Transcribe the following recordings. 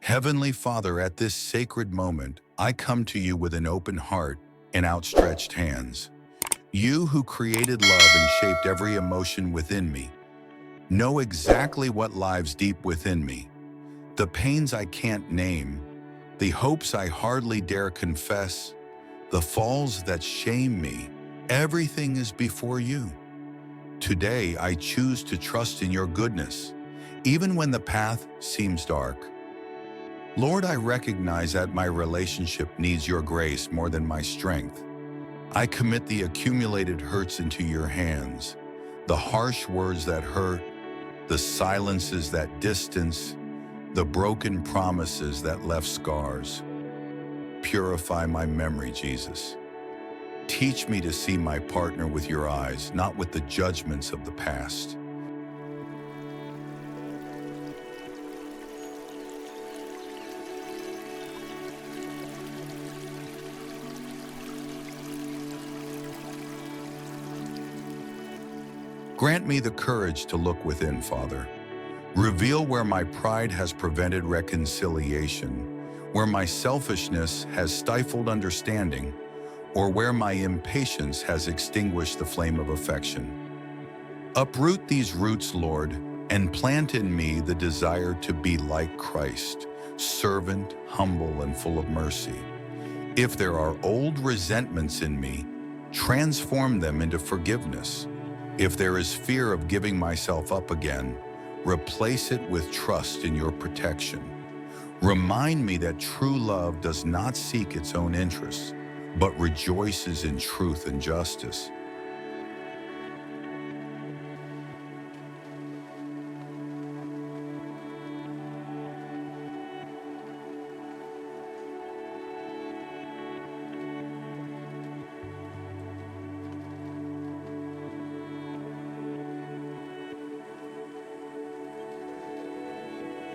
Heavenly Father, at this sacred moment, I come to you with an open heart and outstretched hands. You who created love and shaped every emotion within me, know exactly what lies deep within me. The pains I can't name, the hopes I hardly dare confess, the falls that shame me, everything is before you. Today, I choose to trust in your goodness, even when the path seems dark. Lord, I recognize that my relationship needs your grace more than my strength. I commit the accumulated hurts into your hands, the harsh words that hurt, the silences that distance, the broken promises that left scars. Purify my memory, Jesus. Teach me to see my partner with your eyes, not with the judgments of the past. Grant me the courage to look within, Father. Reveal where my pride has prevented reconciliation, where my selfishness has stifled understanding, or where my impatience has extinguished the flame of affection. Uproot these roots, Lord, and plant in me the desire to be like Christ, servant, humble, and full of mercy. If there are old resentments in me, transform them into forgiveness. If there is fear of giving myself up again, replace it with trust in your protection. Remind me that true love does not seek its own interests, but rejoices in truth and justice.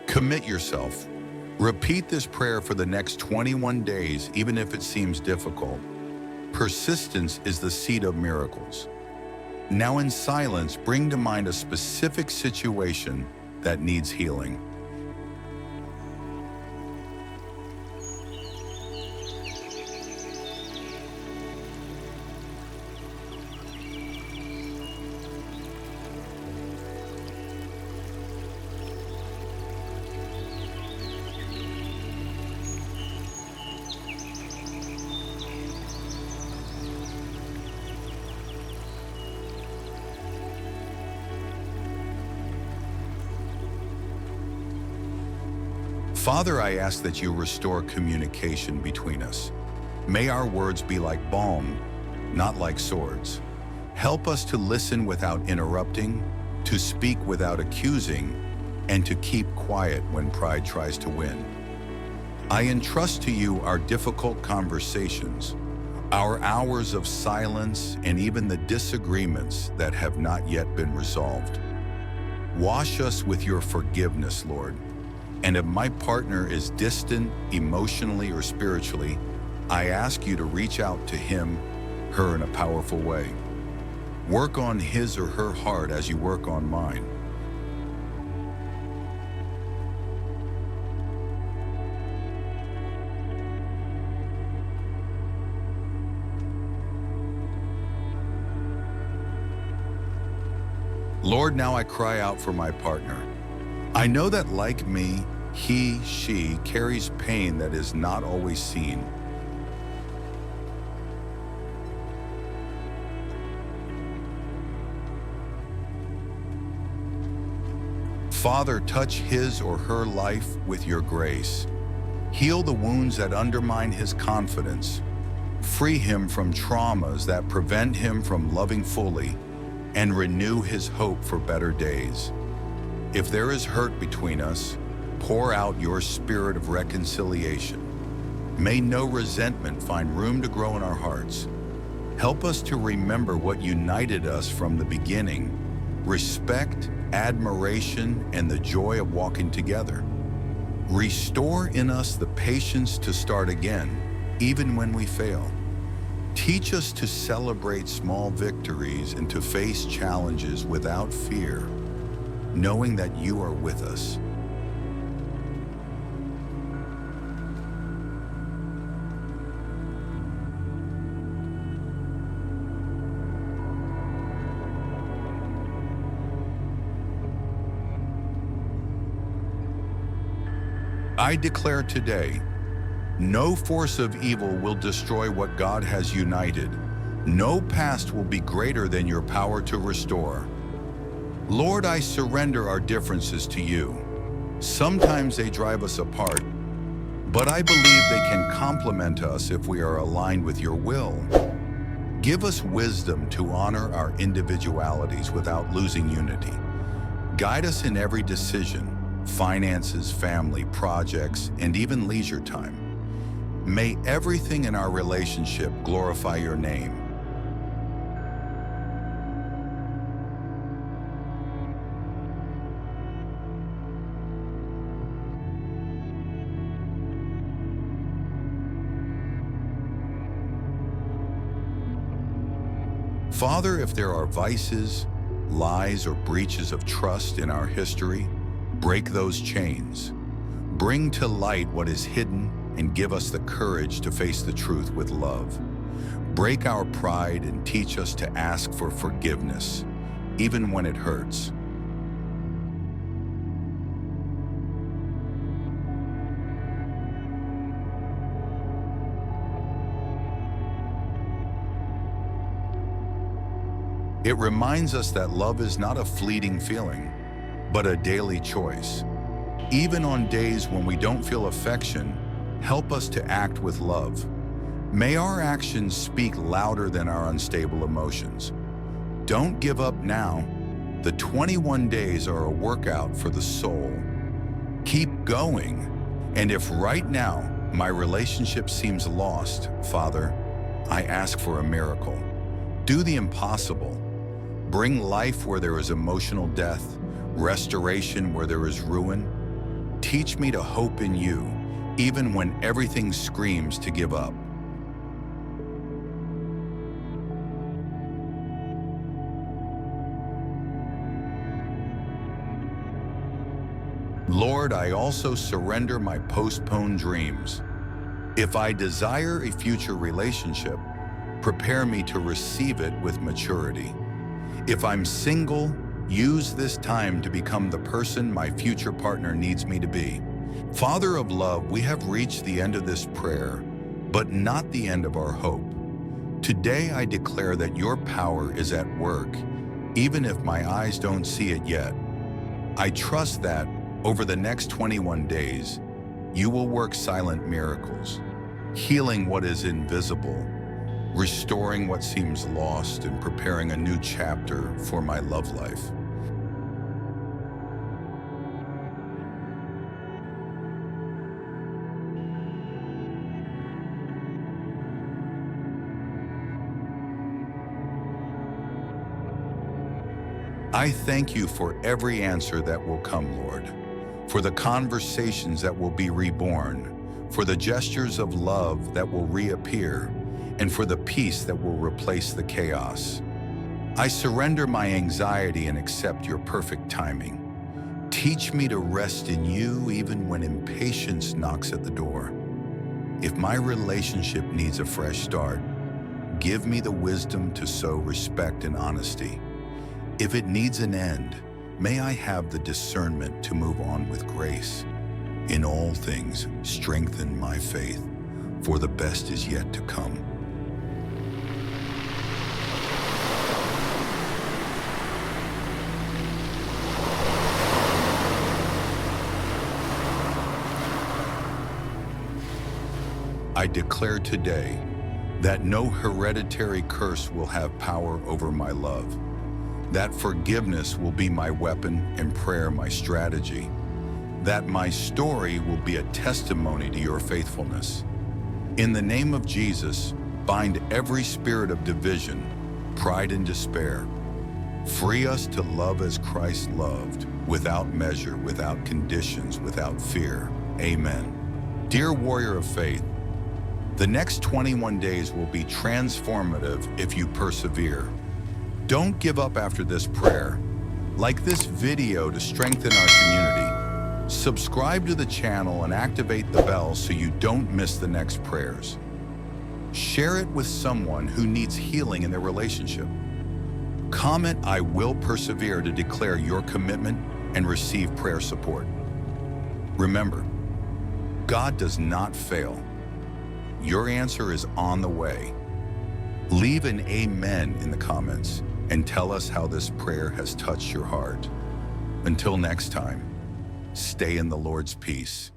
Commit yourself. Repeat this prayer for the next 21 days, even if it seems difficult. Persistence is the seed of miracles. Now in silence, bring to mind a specific situation that needs healing. Father, I ask that you restore communication between us. May our words be like balm, not like swords. Help us to listen without interrupting, to speak without accusing, and to keep quiet when pride tries to win. I entrust to you our difficult conversations, our hours of silence, and even the disagreements that have not yet been resolved. Wash us with your forgiveness, Lord. And if my partner is distant, emotionally or spiritually, I ask you to reach out to him, her in a powerful way. Work on his or her heart as you work on mine. Lord, now I cry out for my partner. I know that like me, he, she carries pain that is not always seen. Father, touch his or her life with your grace. Heal the wounds that undermine his confidence. Free him from traumas that prevent him from loving fully, and renew his hope for better days. If there is hurt between us, pour out your spirit of reconciliation. May no resentment find room to grow in our hearts. Help us to remember what united us from the beginning: respect, admiration, and the joy of walking together. Restore in us the patience to start again, even when we fail. Teach us to celebrate small victories and to face challenges without fear, knowing that you are with us. I declare today, no force of evil will destroy what God has united. No past will be greater than your power to restore. Lord, I surrender our differences to you. Sometimes they drive us apart, but I believe they can complement us if we are aligned with your will. Give us wisdom to honor our individualities without losing unity. Guide us in every decision, finances, family, projects, and even leisure time. May everything in our relationship glorify your name. Father, if there are vices, lies, or breaches of trust in our history, break those chains. Bring to light what is hidden and give us the courage to face the truth with love. Break our pride and teach us to ask for forgiveness, even when it hurts. It reminds us that love is not a fleeting feeling, but a daily choice. Even on days when we don't feel affection, help us to act with love. May our actions speak louder than our unstable emotions. Don't give up now. The 21 days are a workout for the soul. Keep going. And if right now my relationship seems lost, Father, I ask for a miracle. Do the impossible. Bring life where there is emotional death, restoration where there is ruin. Teach me to hope in you, even when everything screams to give up. Lord, I also surrender my postponed dreams. If I desire a future relationship, prepare me to receive it with maturity. If I'm single, use this time to become the person my future partner needs me to be. Father of love, we have reached the end of this prayer, but not the end of our hope. Today I declare that your power is at work, even if my eyes don't see it yet. I trust that over the next 21 days, you will work silent miracles, healing what is invisible, restoring what seems lost, and preparing a new chapter for my love life. I thank you for every answer that will come, Lord, for the conversations that will be reborn, for the gestures of love that will reappear, and for the peace that will replace the chaos. I surrender my anxiety and accept your perfect timing. Teach me to rest in you even when impatience knocks at the door. If my relationship needs a fresh start, give me the wisdom to sow respect and honesty. If it needs an end, may I have the discernment to move on with grace. In all things, strengthen my faith, for the best is yet to come. I declare today that no hereditary curse will have power over my love, that forgiveness will be my weapon and prayer my strategy, that my story will be a testimony to your faithfulness. In the name of Jesus, bind every spirit of division, pride, and despair. Free us to love as Christ loved, without measure, without conditions, without fear. Amen. Dear warrior of faith, the next 21 days will be transformative if you persevere. Don't give up after this prayer. Like this video to strengthen our community. Subscribe to the channel and activate the bell so you don't miss the next prayers. Share it with someone who needs healing in their relationship. Comment, "I will persevere," to declare your commitment and receive prayer support. Remember, God does not fail. Your answer is on the way. Leave an amen in the comments and tell us how this prayer has touched your heart. Until next time, stay in the Lord's peace.